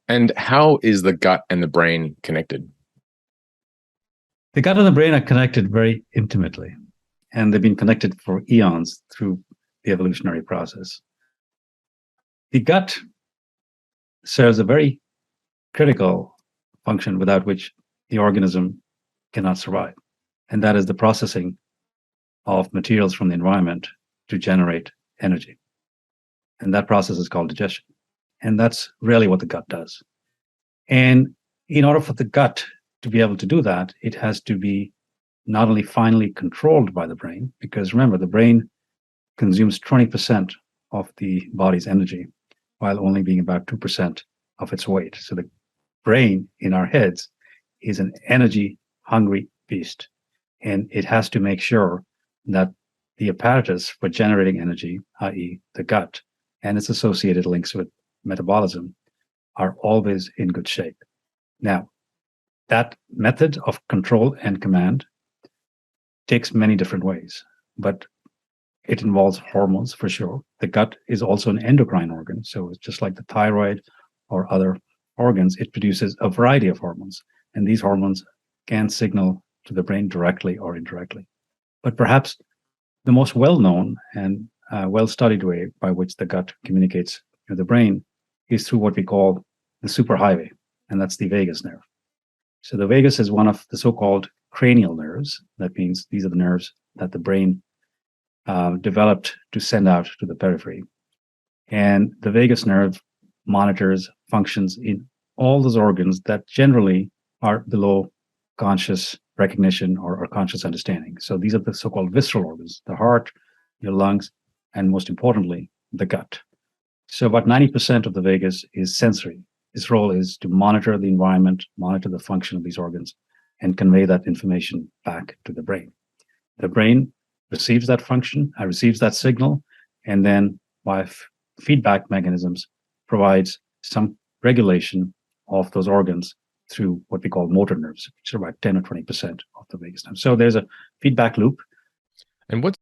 And how is the gut and the brain connected? The gut and the brain are connected very intimately, and they've been connected for eons through the evolutionary process. The gut serves a very critical function without which the organism cannot survive, and that is the processing of materials from the environment to generate energy. And that process is called digestion. And that's really what the gut does. And in order for the gut to be able to do that, it has to be not only finely controlled by the brain, because remember, the brain consumes 20% of the body's energy, while only being about 2% of its weight. So the brain in our heads is an energy hungry beast. And it has to make sure that the apparatus for generating energy, i.e., the gut, and its associated links with metabolism, are always in good shape. Now, that method of control and command takes many different ways, but it involves hormones for sure. The gut is also an endocrine organ. So it's just like the thyroid or other organs, it produces a variety of hormones. And these hormones can signal to the brain directly or indirectly. But perhaps the most well-known and well-studied way by which the gut communicates with the brain is through what we call the superhighway, and that's the vagus nerve. So the vagus is one of the so-called cranial nerves. That means these are the nerves that the brain developed to send out to the periphery. And the vagus nerve monitors functions in all those organs that generally are below conscious recognition or conscious understanding. So these are the so-called visceral organs, the heart, your lungs, and most importantly, the gut. So about 90% of the vagus is sensory. Its role is to monitor the environment, monitor the function of these organs, and convey that information back to the brain. The brain receives that function, receives that signal, and then by feedback mechanisms provides some regulation of those organs through what we call motor nerves, which are about 10 or 20% of the vagus nerve. So there's a feedback loop. And what's